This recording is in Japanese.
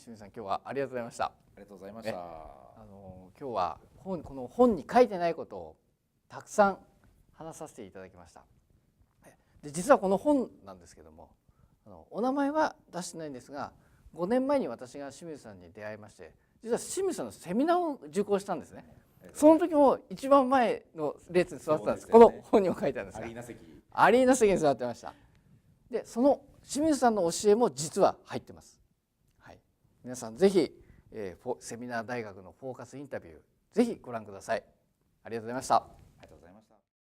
清水さん、今日はありがとうございました。ありがとうございました。今日はこの本に書いてないことをたくさん話させていただきました。で実はこの本なんですけども、お名前は出してないんですが、5年前に私が清水さんに出会いまして、実は清水さんのセミナーを受講したんですね。その時も一番前の列に座ってたんです。この本にも書いてあるんですが、アリーナ席に座ってました。でその清水さんの教えも実は入ってます。はい、皆さんぜひ、セミナー大学のフォーカスインタビューぜひご覧ください。ありがとうございました。